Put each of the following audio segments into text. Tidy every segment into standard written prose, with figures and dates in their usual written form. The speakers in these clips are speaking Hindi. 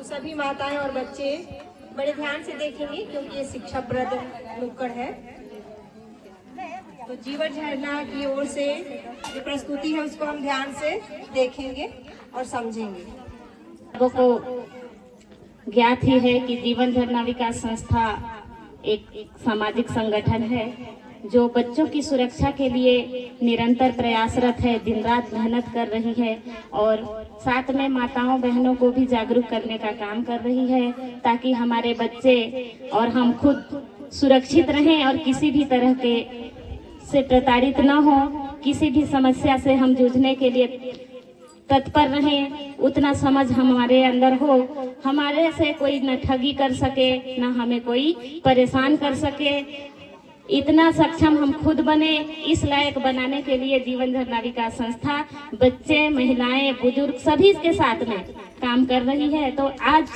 सभी माताएं और बच्चे बड़े ध्यान से देखेंगे क्योंकि ये शिक्षाप्रद नुक्कड़ है। तो जीवन झरना की ओर से जो प्रस्तुति है उसको हम ध्यान से देखेंगे और समझेंगे। लोगों को ज्ञात ही है कि जीवन झरना विकास संस्था एक सामाजिक संगठन है जो बच्चों की सुरक्षा के लिए निरंतर प्रयासरत है, दिन रात मेहनत कर रही है और साथ में माताओं बहनों को भी जागरूक करने का काम कर रही है ताकि हमारे बच्चे और हम खुद सुरक्षित रहें और किसी भी तरह के से प्रताड़ित न हो, किसी भी समस्या से हम जूझने के लिए तत्पर रहें। उतना समझ हमारे अंदर हो, हमारे से कोई न ठगी कर सके न हमें कोई परेशान कर सके, इतना सक्षम हम खुद बने। इस लायक बनाने के लिए जीवन झरना विकास संस्था बच्चे, महिलाएं, बुजुर्ग सभी के साथ में काम कर रही है। तो आज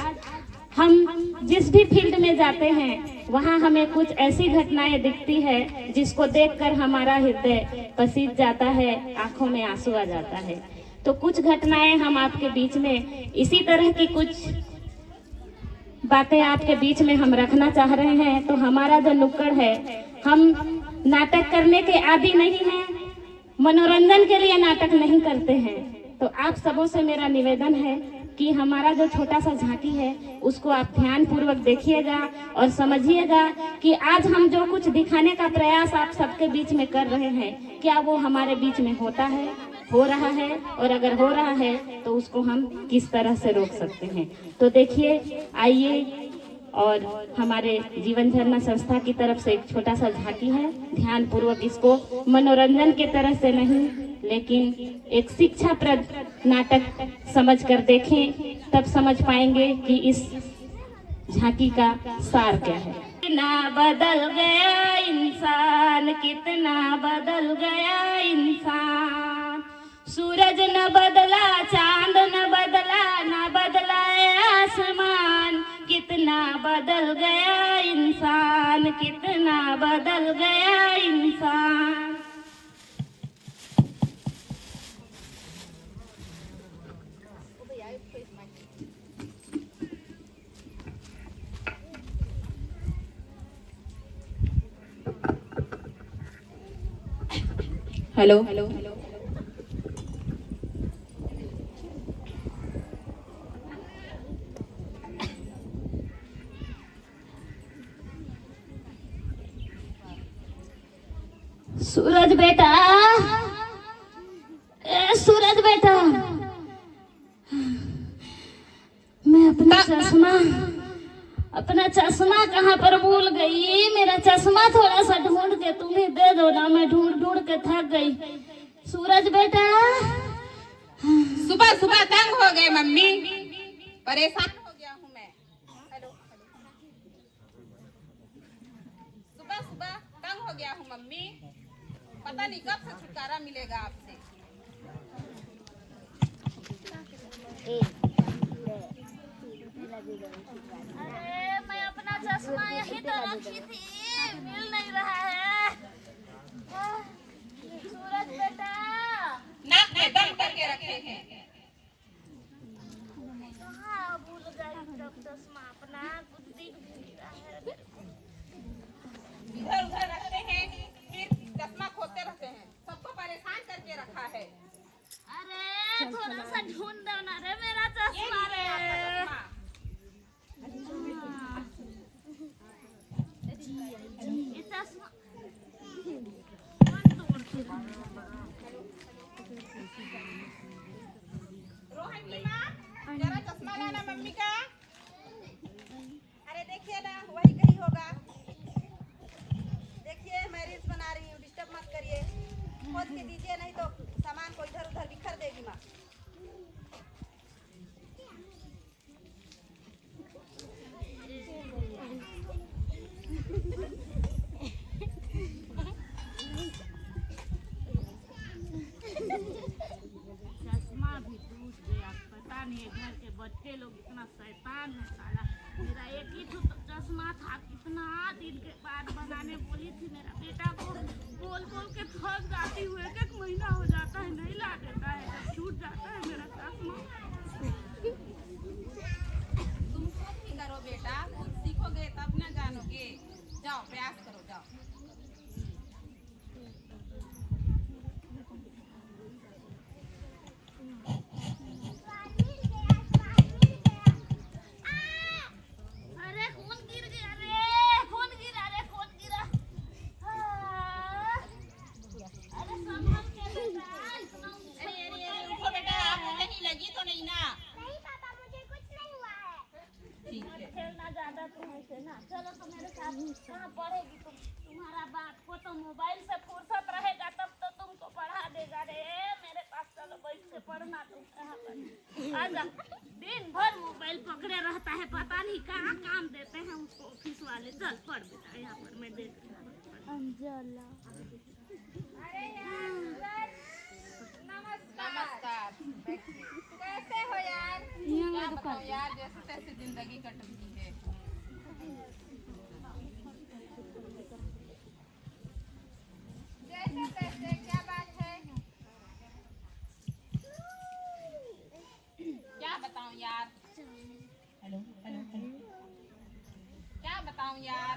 हम जिस भी फील्ड में जाते हैं वहाँ हमें कुछ ऐसी घटनाएं दिखती है जिसको देखकर हमारा हृदय पसीज जाता है, आंखों में आंसू आ जाता है। तो कुछ घटनाएं हम आपके बीच में इसी तरह की कुछ बातें आपके बीच में हम रखना चाह रहे हैं। तो हमारा जो नुक्कड़ है, हम नाटक करने के आदी नहीं हैं, मनोरंजन के लिए नाटक नहीं करते हैं। तो आप सबों से मेरा निवेदन है कि हमारा जो छोटा सा झांकी है उसको आप ध्यान पूर्वक देखिएगा और समझिएगा कि आज हम जो कुछ दिखाने का प्रयास आप सबके बीच में कर रहे हैं, क्या वो हमारे बीच में होता है, हो रहा है, और अगर हो रहा है तो उसको हम किस तरह से रोक सकते हैं। तो देखिए, आइए, और हमारे जीवन झरना संस्था की तरफ से एक छोटा सा झांकी है। ध्यान पूर्वक इसको मनोरंजन के तरह से नहीं लेकिन एक शिक्षाप्रद नाटक समझ कर देखें, तब समझ पाएंगे कि इस झांकी का सार क्या है। कितना बदल गया इंसान, कितना बदल गया इंसान, सूरज न बदला, चांद न बदला, न बदला आसमान, कितना बदल गया इंसान, कितना बदल गया इंसान। हेलो, सूरज बेटा, सूरज बेटा, मैं अपना चश्मा कहाँ पर भूल गई। मेरा चश्मा थोड़ा सा ढूंढ के तुम्हें दे दो ना, मैं ढूंढ के थक गई। सूरज बेटा, सुबह सुबह तंग हो गए मम्मी, परेशान हो गया हूँ मैं। हेलो, सुबह सुबह तंग हो गया हूँ मम्मी, पता नहीं कब से छुटकारा मिलेगा आपसे। अरे मैं अपना चश्मा यहीं तो रखी थी, मिल नहीं रहा है। सूरज बेटा, नाक में दम करके रखे हैं। कहाँ भूल गई चश्मा अपना, कुछ दिख नहीं रहा है। इधर उधर रखते हैं, फिर चश्मा खोते रहते हैं, सबको परेशान करके रखा है। अरे थोड़ा सा ढूंढ दो ना रे मेरा चश्मा रे। रोहन की माँ, जरा चश्मा लाना मम्मी का। अरे देखिए ना, वही कहीं होगा। देखिए, मैं रील्स बना रही हूँ, डिस्टर्ब मत करिए। खोज के दीजिए, नहीं तो सामान को इधर उधर बिखर देगी माँ। चश्मा भी टूट गया, पता नहीं घर के बच्चे लोग इतना शैतान है साला। मेरा एक ही चश्मा था, कितना दिन के बाद बनाने बोली थी मेरा बेटा को, बोल के थक जाती हूँ। एक महीना हो जाता है नहीं ला देता है, छूट जाता है मेरा चश्मा। कहाँ पढ़ेगी तुम? तुम्हारा बाप को तो मोबाइल से फुर्सत रहेगा तब तो तुमको पढ़ा देगा रे। मेरे पास चलो बैठ के पढ़ना तुम यहाँ पर। आजा, दिन भर मोबाइल पकड़े रहता है, पता नहीं कहाँ काम देते हैं उसको ऑफिस वाले। चल पढ़ बेटा, यहाँ पर मैं देख रही हूँ। अंजला, अरे यार नमस्कार। कैसे हो यार? क्या बताओ यार, जैसे तैसे जिंदगी कट रही है। जैसे तैसे क्या बात है? क्या बताऊं यार? क्या बताऊं यार,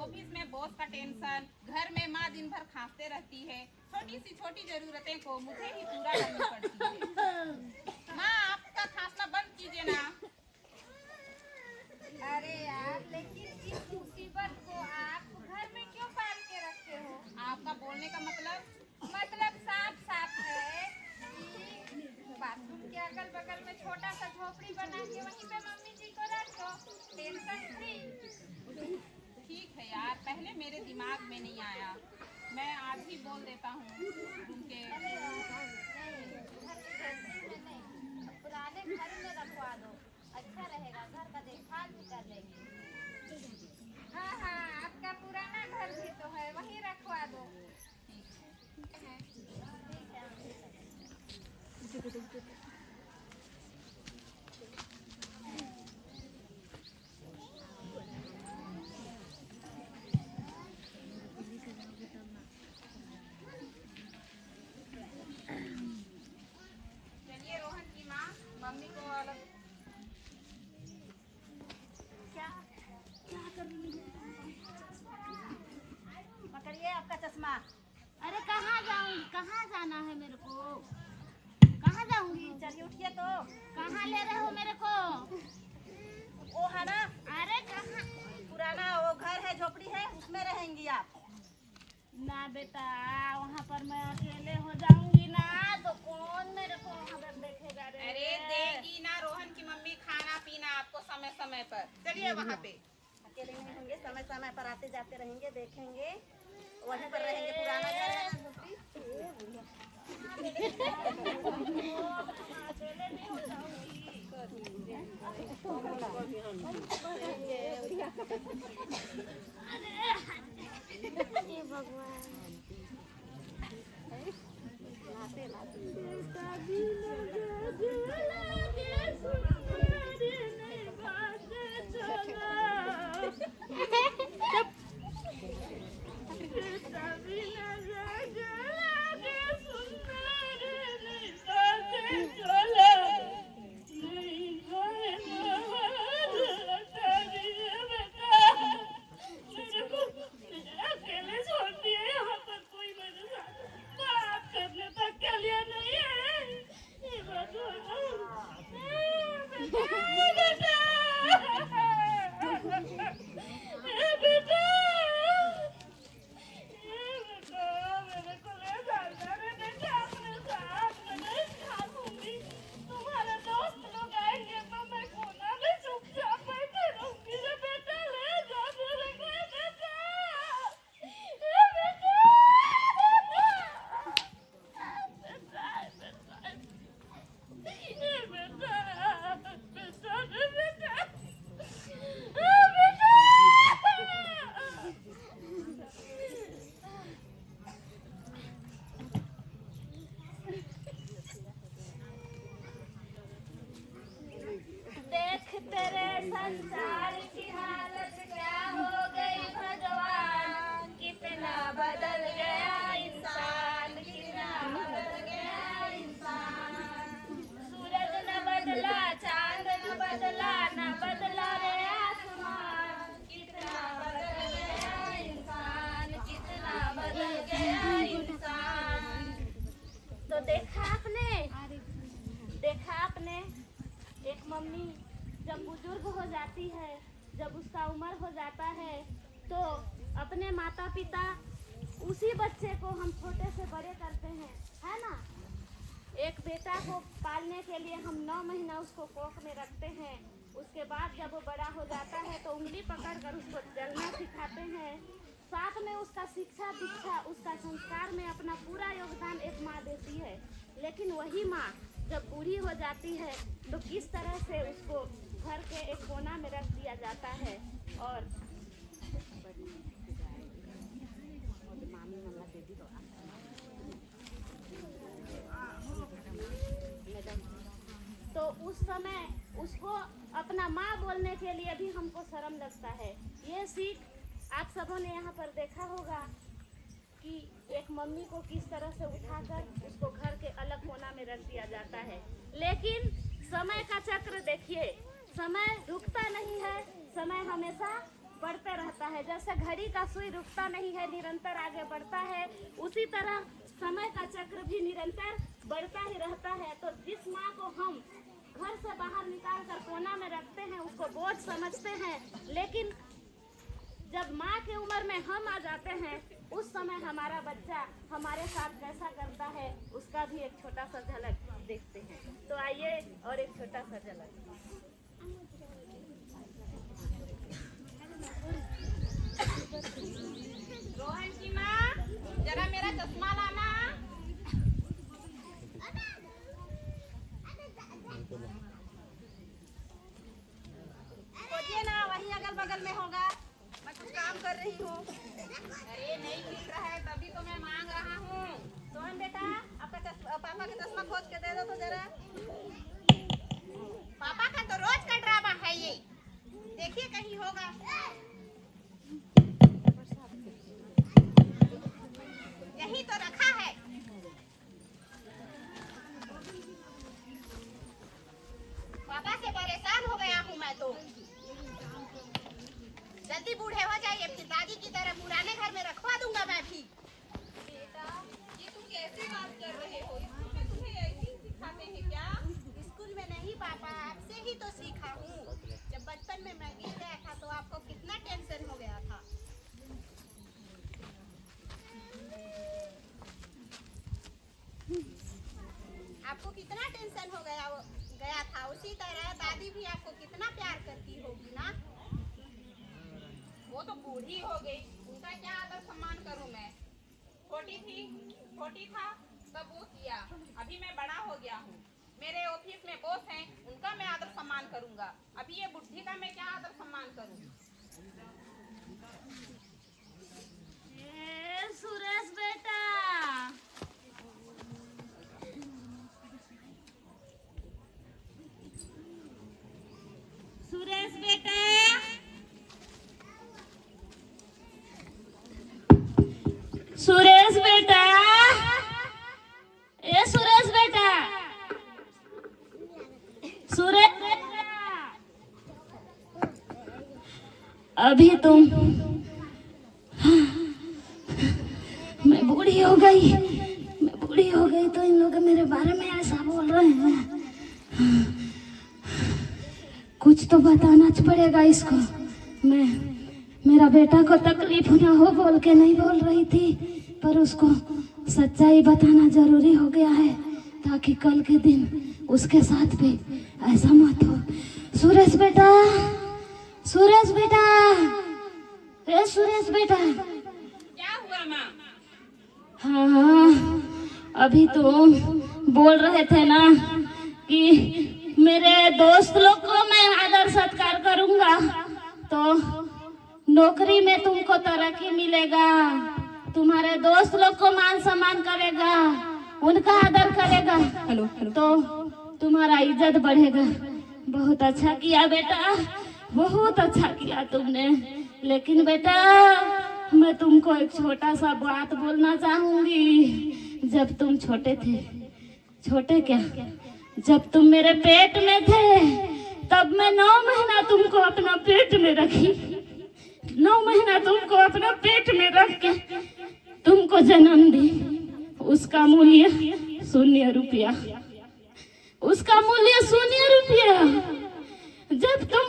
ऑफिस में बॉस का टेंशन, घर में माँ दिन भर खांसते रहती है, छोटी जरूरतें को मुझे ही पूरा करनी पड़ती है। माँ आपका खांसना बंद कीजिए ना। अरे यार, लेकिन इस मुसीबत को आप घर में क्यों पाल के रखते हो? आपका बोलने का मतलब साफ है कि बाथरूम के अगल बगल में छोटा सा झोपड़ी बना के वहीं पे मम्मी जी को रखो, टेंशन फ्री। ठीक है यार, पहले मेरे दिमाग में नहीं आया, मैं आज ही बोल देता हूँ उनके। पुराने घर में रखवा दो, अच्छा रहेगा, घर का देखभाल भी कर लेंगे। हाँ, आपका पुराना घर भी तो है, वहीं रखवा दो। चलिए रोहन की माँ, मम्मी को अलग। क्या कर रही है? पकड़िए आपका चश्मा। अरे कहाँ जाऊंगी? कहाँ जाना है मेरे को? कहाँ जाऊंगी? चलिए उठिए तो। कहाँ ले रहे हो मेरे को? वो है ना अरे कहाँ? पुराना वो घर है, झोपड़ी है, उसमें रहेंगी आप। ना बेटा, वहाँ पर मैं अकेले हो जाऊंगी ना, तो कौन मेरे को वहाँ पर देखेगा रे? अरे देगी ना रोहन की मम्मी खाना पीना आपको समय समय पर। चलिए वहाँ पे। अकेले नहीं होंगे, समय समय पर आते जाते रहेंगे, देखेंगे, वहीं पर रहेंगे। पुराना घर है ना, झोपड़ी। अकेले नहीं हो जाऊंगी। अरे भगवान, संसार की हालत क्या हो गई भगवान, कितना बदल गया इंसान, कितना बदल गया इंसान। सूरज न बदला, चांद न बदला, न बदला रे आसमान, कितना बदल गया इंसान, कितना बदल गया इंसान। तो देखा आपने एक मम्मी जब बुजुर्ग हो जाती है, जब उसका उम्र हो जाता है, तो अपने माता पिता उसी बच्चे को हम छोटे से बड़े करते हैं, है ना? एक बेटा को पालने के लिए हम 9 महीना उसको कोख में रखते हैं। उसके बाद जब वो बड़ा हो जाता है तो उंगली पकड़कर उसको चलना सिखाते हैं। साथ में उसका शिक्षा दीक्षा, उसका संस्कार में अपना पूरा योगदान एक माँ देती है। लेकिन वही माँ जब बूढ़ी हो जाती है तो किस तरह से उसको घर के एक कोना में रख दिया जाता है। और तो उस समय उसको अपना माँ बोलने के लिए भी हमको शर्म लगता है। ये सीख आप सबों ने यहाँ पर देखा होगा कि एक मम्मी को किस तरह से उठाकर उसको घर के अलग कोना में रख दिया जाता है। लेकिन समय का चक्र देखिए, समय रुकता नहीं है, समय हमेशा बढ़ते रहता है। जैसे घड़ी का सुई रुकता नहीं है, निरंतर आगे बढ़ता है, उसी तरह समय का चक्र भी निरंतर बढ़ता ही रहता है। तो जिस माँ को हम घर से बाहर निकाल कर कोना में रखते हैं उसको बोझ समझते हैं, लेकिन जब माँ की उम्र में हम आ जाते हैं उस समय हमारा बच्चा हमारे साथ कैसा करता है उसका भी एक छोटा सा झलक देखते हैं। तो आइए और एक छोटा सा झलक। रोहन की माँ, जरा मेरा चश्मा लाना। खोजिए ना, वहीं अगल बगल में होगा। मैं कुछ काम कर रही हूँ। अरे नहीं मिल रहा है तभी तो मैं मांग रहा हूँ। सोहन बेटा, आपका पापा का चश्मा खोज के दे दो तो जरा। पापा का तो रोज का ड्रामा है ये, देखिए कहीं होगा। यही तो रखा है। पापा से परेशान हो गया हूँ मैं तो। जल्दी बूढ़े हो जाइए, फिर दादी की तरह पुराने घर में रखवा दूंगा मैं भी। बेटा, ये तुम कैसे बात कर रहे हो? स्कूल में तुम्हें ऐसे ही सिखाते हैं क्या? स्कूल में नहीं पापा, आपसे ही तो सीखा हूँ। जब बचपन में मैं गिर गया था तो आपको कितना टेंशन हो गया था। आपको कितना टेंशन हो गया था। उसी तरह दादी भी आपको कितना प्यार करती होगी ना। वो तो बूढ़ी हो गई, उनका क्या आदर सम्मान करूं मैं? छोटी था तब वो किया, अभी मैं बड़ा हो गया हूँ। मेरे ऑफिस में बॉस हैं, उनका मैं आदर सम्मान करूंगा। अभी ये बुढ़ी का मैं क्या आदर सम्मान करूं? सुरेश बेटा, सुरेश बेटा, सुरेश बेटा, ए सुरेश बेटा, सुरेश बेटा, अभी तुम, मैं बूढ़ी हो गई तो इन लोग मेरे बारे में ऐसा बोल रहे हैं। कुछ तो बताना पड़ेगा इसको। मैं मेरा बेटा को तकलीफ ना हो बोल के नहीं बोल रही थी, पर उसको सच्चाई बताना जरूरी हो गया है ताकि कल के दिन उसके साथ भी ऐसा मत हो। सुरेश बेटा, सुरेश बेटा, ए सुरेश बेटा। क्या हुआ माँ? हाँ, अभी तुम बोल रहे थे ना कि मेरे दोस्त लोग को मैं आदर सत्कार करूंगा तो नौकरी में तुमको तरक्की मिलेगा, तुम्हारे दोस्त लोग को मान सम्मान करेगा, उनका आदर करेगा तो तुम्हारा इज्जत बढ़ेगा। बहुत अच्छा किया बेटा, बहुत अच्छा किया तुमने। लेकिन बेटा, मैं तुमको एक छोटा सा बात बोलना चाहूंगी। जब तुम छोटे थे, छोटे क्या, जब तुम मेरे पेट में थे तब मैं 9 महीना तुमको अपना पेट में रखी। 9 महीना तुमको अपना पेट में रख के तुमको जन्म दी। उसका मूल्य 0 रुपया, उसका मूल्य 0 रुपया। जब तुम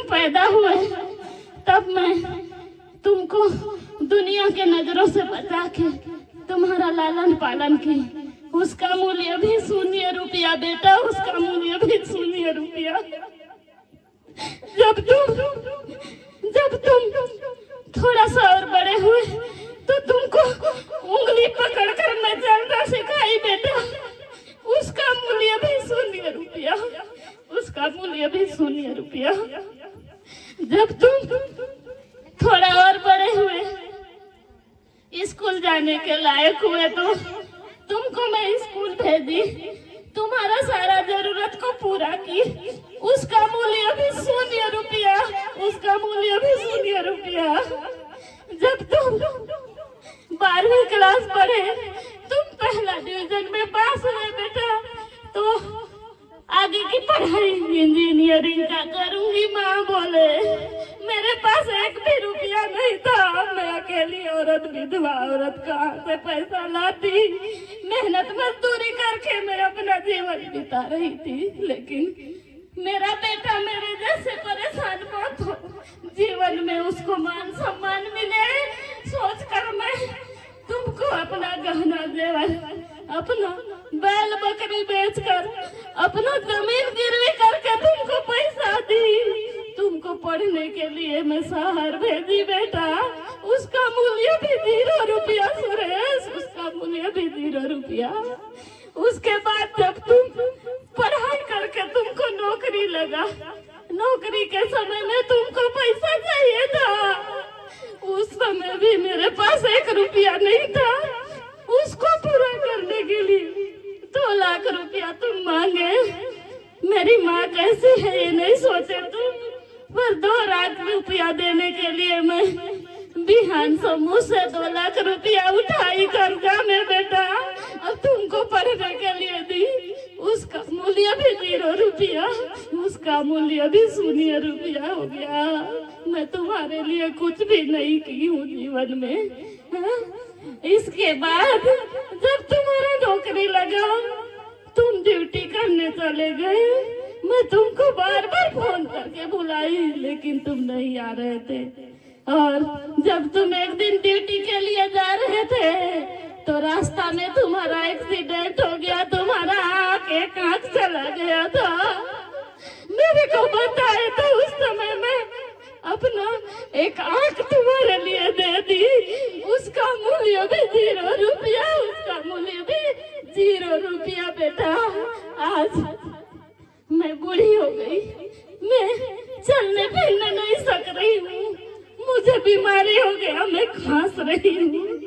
पैदा हुए तब मैं तुमको दुनिया के नजरों से बचा के तुम्हारा लालन पालन की। उसका मूल्य भी 0 रुपया बेटा, उसका मूल्य भी 0 रुपया। जब तुम थोड़ा सा और बड़े हुए तो तुमको उंगली पकड़कर मैं चलना सिखाई बेटा, उसका मूल्य भी 0 रुपया, उसका मूल्य भी 0 रुपया। जब तुम थोड़ा और बड़े हुए, स्कूल जाने के लायक हुए तो तुमको मैं स्कूल भेजी, तुम्हारा सारा जरूरत को पूरा की, उसका मूल्य भी 0 रुपया, उसका मूल्य भी 0 रुपया। जब तुम 12वीं क्लास पढ़े, तुम पहला डिवीजन में पास हुए बेटा, तो आगे की पढ़ाई इंजीनियरिंग का करूंगी माँ बोले। मेरे पास 1 भी रुपया नहीं था, मैं अकेली औरत, विधवा औरत कहाँ से पैसा लाती। मेहनत मजदूरी करके मैं अपना जीवन बिता रही थी, लेकिन मेरा बेटा मेरे जैसे परेशान मत हो, जीवन में उसको मान सम्मान मिले, सोचकर मैं तुमको अपना गहना जेवर, अपना बैल बकरी बेचकर, अपना जमीन गिरवी करके तुमको पैसा दी, तुमको पढ़ने के लिए मैं शहर भेजी बेटा, उसका मूल्य भी 0 रुपया सुरेश, उसका मूल्य भी 0 रुपया। उसके बाद जब तुम पढ़ाई करके तुमको नौकरी लगा, नौकरी के समय में तुमको पैसा चाहिए था, उस समय भी मेरे पास 1 रुपया नहीं था, उसको पूरा करने के लिए 2 लाख रुपया तुम मांगे। मेरी माँ कैसी है ये नहीं सोचे तुम, पर 2 लाख रुपया देने के लिए मैं बिहान समूह से 2 लाख रुपया उठाई कर्जा में बेटा, अब तुमको पढ़ने के लिए दी, उसका मूल्य भी 0 रुपया, उसका मूल्य भी 0 रुपया हो गया। मैं तुम्हारे लिए कुछ भी नहीं की हूँ जीवन में। हाँ? इसके बाद जब तुम्हारा नौकरी लगा, तुम ड्यूटी करने चले गए, मैं तुमको बार बार फोन करके बुलाई, लेकिन तुम नहीं आ रहे थे। और जब तुम एक दिन ड्यूटी के लिए जा रहे थे तो रास्ता में तुम्हारा एक्सीडेंट हो गया, तुम्हारा एक आंख चला गया था। मेरे को बताए तो उस समय में अपना एक आंख तुम्हारे लिए दे दी, उसका मूल्य भी 0 रुपया, उसका मूल्य भी 0 रुपया बेटा। आज मैं बूढ़ी हो गई, मैं चलने फिरने नहीं सक रही हूँ, मुझे बीमारी हो गया, मैं खांस रही हूँ,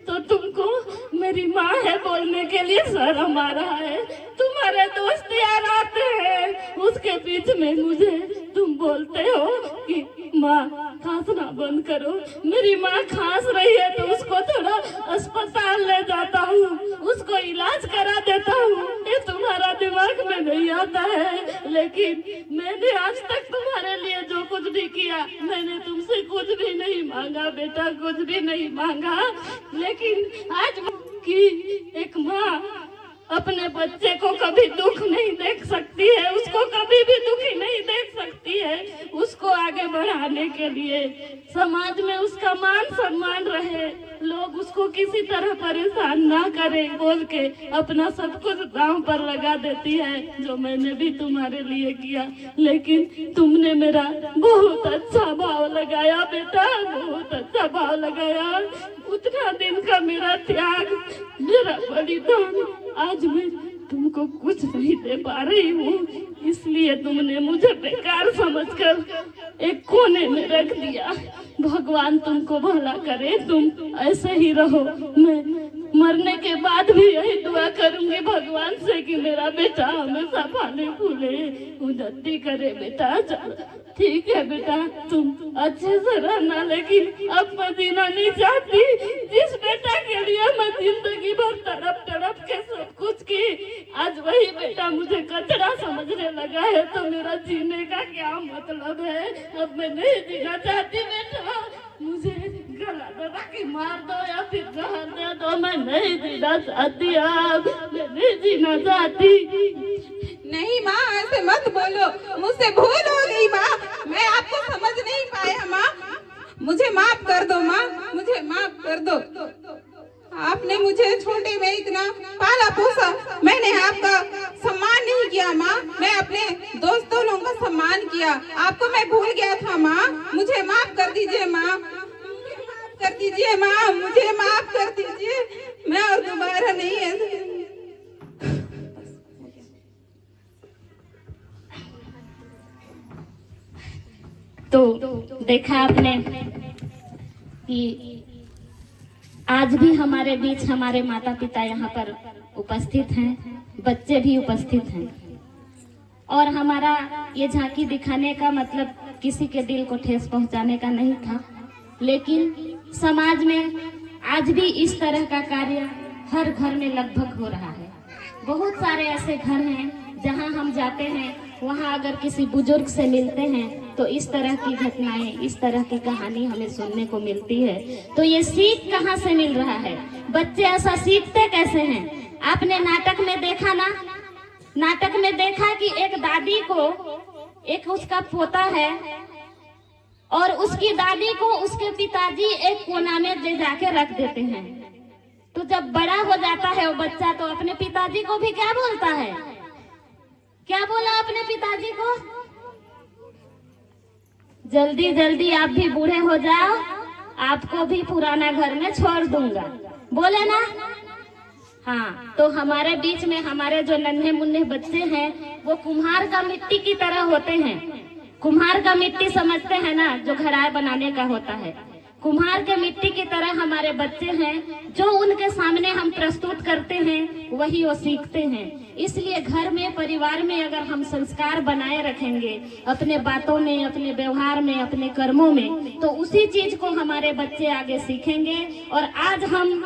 तो तुमको मेरी माँ है बोलने के लिए शर्म आ रहा है। तुम्हारे दोस्त यार आते हैं, उसके बीच में मुझे तुम बोलते हो कि माँ खांसना बंद करो। मेरी माँ खांस रही है तो उसको थोड़ा अस्पताल ले जाता हूँ, उसको इलाज करा देता हूँ, ये तुम्हारा दिमाग में नहीं आता है। लेकिन मैंने आज तक तुम्हारे लिए जो कुछ भी किया, मैंने तुमसे कुछ भी नहीं मांगा बेटा, कुछ भी नहीं मांगा। लेकिन आज की एक माँ अपने बच्चे को कभी दुख नहीं देख सकती है, उसको कभी भी दुखी नहीं देख सकती है। उसको आगे बढ़ाने के लिए समाज में उसका मान सम्मान रहे, लोग उसको किसी तरह परेशान ना करें बोल के अपना सब कुछ दांव पर लगा देती है, जो मैंने भी तुम्हारे लिए किया। लेकिन तुमने मेरा बहुत अच्छा भाव लगाया बेटा, बहुत अच्छा भाव लगाया। उतना दिन का मेरा त्याग, मेरा बलिदान, आज मैं तुमको कुछ नहीं दे पा रही हूँ, इसलिए तुमने मुझे बेकार समझकर एक कोने में रख दिया। भगवान तुमको भला करे, तुम ऐसे ही रहो। मैं मरने के बाद भी यही दुआ करूंगी भगवान से कि मेरा बेटा हमेशा फले फूले, उन्नति करे बेटा। चलो ठीक है बेटा, तुम अच्छे से रहना, लेकिन अब मैं जीना नहीं चाहती। जिस बेटा के लिए मैं जिंदगी भर तड़प तड़प के सब कुछ की, आज वही बेटा मुझे कचरा समझने लगा है, तो मेरा जीने का क्या मतलब है? अब मैं नहीं जीना चाहती बेटा, मुझे गला दबा के मार दो या फिर जहर दे दो, मैं नहीं जीना चाहती, अब मैं नहीं जीना चाहती। नहीं माँ, ऐसे मत बोलो, मुझसे भूल हो गई माँ, मैं आपको समझ नहीं पाया माँ, मुझे माफ कर दो माँ, मुझे माफ कर दो। आपने मुझे छोटे में इतना पाला पोसा सम्मान किया। आपको मैं भूल गया था माँ, मुझे माफ कर दीजिए माँ, मुझे माफ कर दीजिए माँ, मुझे माफ कर दीजिए। मैं और दोबारा नहीं ऐसे। तो देखा आपने कि आज भी हमारे बीच हमारे माता पिता यहाँ पर उपस्थित हैं, बच्चे भी उपस्थित हैं, और हमारा ये झांकी दिखाने का मतलब किसी के दिल को ठेस पहुंचाने का नहीं था, लेकिन समाज में आज भी इस तरह का कार्य हर घर में लगभग हो रहा है। बहुत सारे ऐसे घर हैं जहां हम जाते हैं, वहां अगर किसी बुजुर्ग से मिलते हैं तो इस तरह की घटनाएं, इस तरह की कहानी हमें सुनने को मिलती है। तो ये सीख कहाँ से मिल रहा है? बच्चे ऐसा सीखते कैसे हैं? आपने नाटक में देखा ना, नाटक में देखा कि एक दादी को, एक उसका पोता है और उसकी दादी को उसके पिताजी एक कोना में ले जाके रख देते हैं। तो जब बड़ा हो जाता है वो बच्चा, तो अपने पिताजी को भी क्या बोलता है? क्या बोला अपने पिताजी को? जल्दी जल्दी आप भी बूढ़े हो जाओ, आपको भी पुराना घर में छोड़ दूंगा, बोले ना? हाँ, तो हमारे बीच में हमारे जो नन्हे मुन्ने बच्चे हैं वो कुम्हार का मिट्टी की तरह होते हैं। कुम्हार का मिट्टी समझते हैं ना, जो घड़ाई बनाने का होता है। कुम्हार के मिट्टी की तरह हमारे बच्चे हैं, जो उनके सामने हम प्रस्तुत करते हैं वही वो सीखते हैं। इसलिए घर में, परिवार में अगर हम संस्कार बनाए रखेंगे अपने बातों में, अपने व्यवहार में, अपने कर्मों में, तो उसी चीज को हमारे बच्चे आगे सीखेंगे। और आज हम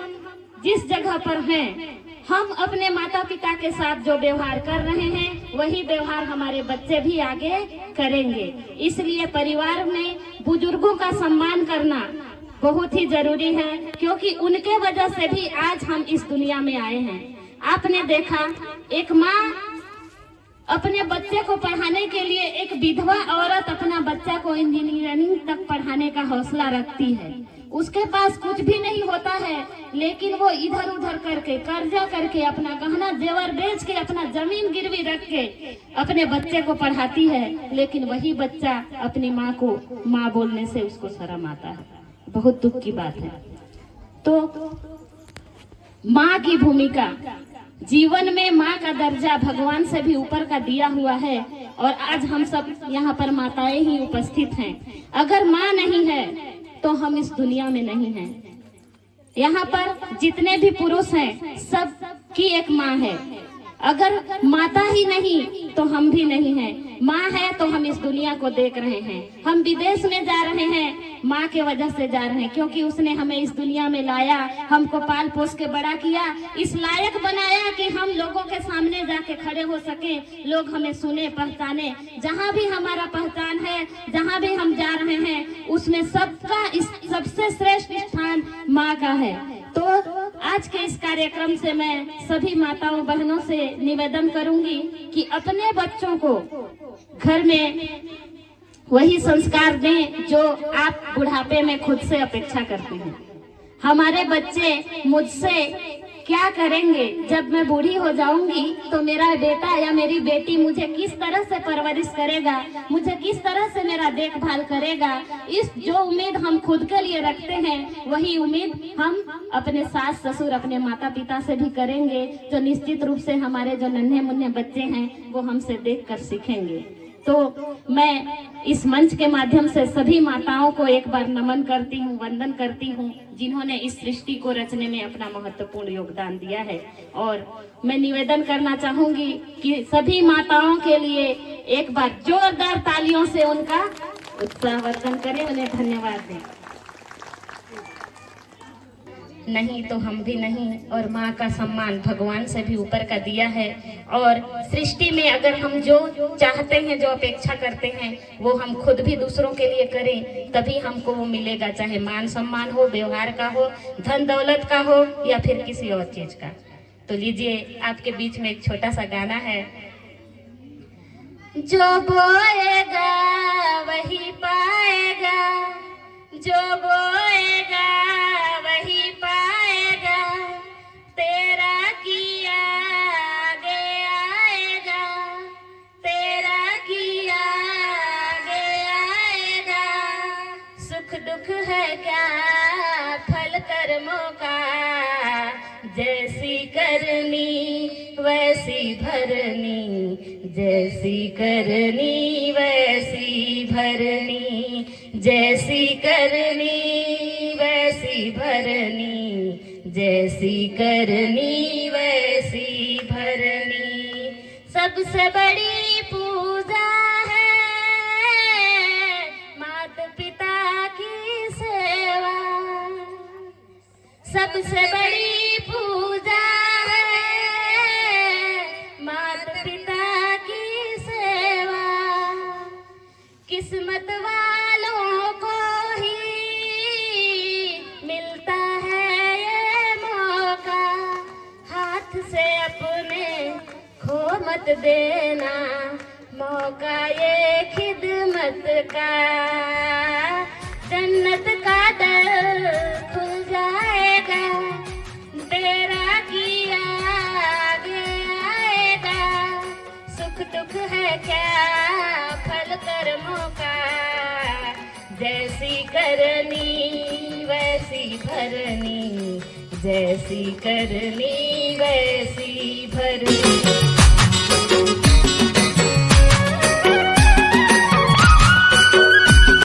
जिस जगह पर हैं, हम अपने माता पिता के साथ जो व्यवहार कर रहे हैं वही व्यवहार हमारे बच्चे भी आगे करेंगे। इसलिए परिवार में बुजुर्गों का सम्मान करना बहुत ही जरूरी है, क्योंकि उनके वजह से भी आज हम इस दुनिया में आए हैं। आपने देखा, एक माँ अपने बच्चे को पढ़ाने के लिए, एक विधवा औरत अपना बच्चा को इंजीनियरिंग तक पढ़ाने का हौसला रखती है। उसके पास कुछ भी नहीं होता है, लेकिन वो इधर उधर करके, कर्जा करके, अपना गहना जेवर बेच के, अपना जमीन गिरवी रख के अपने बच्चे को पढ़ाती है। लेकिन वही बच्चा अपनी माँ को माँ बोलने से उसको शर्म आता है। बहुत दुख की बात है। तो माँ की भूमिका जीवन में, माँ का दर्जा भगवान से भी ऊपर का दिया हुआ है, और आज हम सब यहाँ पर माताएं ही उपस्थित हैं। अगर माँ नहीं है तो हम इस दुनिया में नहीं हैं। यहाँ पर जितने भी पुरुष हैं, सब की एक माँ है। अगर माता ही नहीं तो हम भी नहीं हैं। माँ है तो हम इस दुनिया को देख रहे हैं। हम विदेश में जा रहे हैं, माँ के वजह से जा रहे हैं, क्योंकि उसने हमें इस दुनिया में लाया, हमको पाल पोस के बड़ा किया, इस लायक बनाया कि हम लोगों के सामने जाके खड़े हो सके, लोग हमें सुने, पहचाने। जहाँ भी हमारा पहचान है, जहाँ भी हम जा रहे हैं, उसमें सबका सबसे श्रेष्ठ स्थान माँ का है। तो आज के इस कार्यक्रम से मैं सभी माताओं बहनों से निवेदन करूंगी कि अपने बच्चों को घर में वही संस्कार दें जो आप बुढ़ापे में खुद से अपेक्षा करते हैं। हमारे बच्चे मुझसे क्या करेंगे जब मैं बूढ़ी हो जाऊंगी, तो मेरा बेटा या मेरी बेटी मुझे किस तरह से परवरिश करेगा, मुझे किस तरह से मेरा देखभाल करेगा। इस जो उम्मीद हम खुद के लिए रखते हैं, वही उम्मीद हम अपने सास ससुर, अपने माता पिता से भी करेंगे, जो निश्चित रूप से हमारे जो नन्हे मुन्ने बच्चे हैं वो हमसे देखकर सीखेंगे। तो मैं इस मंच के माध्यम से सभी माताओं को एक बार नमन करती हूँ, वंदन करती हूँ, जिन्होंने इस सृष्टि को रचने में अपना महत्वपूर्ण योगदान दिया है। और मैं निवेदन करना चाहूंगी कि सभी माताओं के लिए एक बार जोरदार तालियों से उनका उत्साहवर्धन करें, उन्हें धन्यवाद दें। नहीं तो हम भी नहीं, और माँ का सम्मान भगवान से भी ऊपर का दिया है। और सृष्टि में अगर हम जो चाहते हैं, जो अपेक्षा करते हैं, वो हम खुद भी दूसरों के लिए करें, तभी हमको वो मिलेगा, चाहे मान सम्मान हो, व्यवहार का हो, धन दौलत का हो, या फिर किसी और चीज का। तो लीजिए, आपके बीच में एक छोटा सा गाना है। जो बोएगा वही पाएगा, जो बोएगा वही पाएगा, तेरा किया आगे आएगा, तेरा किया भरनी, जैसी करनी वैसी भरनी, जैसी करनी वैसी भरनी, जैसी करनी वैसी भरनी। सबसे बड़ी पूजा है माता पिता की सेवा, सबसे बड़ी पूजा है माता पिता की सेवा। किस्मत वालों को ही मिलता है ये मौका, हाथ से अपने खो मत देना मौका ये खिदमत का। जन्नत का दर खुल जाएगा, तेरा किया आगे आएगा। सुख दुख है क्या फल कर्मों का, जैसी करनी वैसी भरनी, जैसी करनी वैसी भरनी।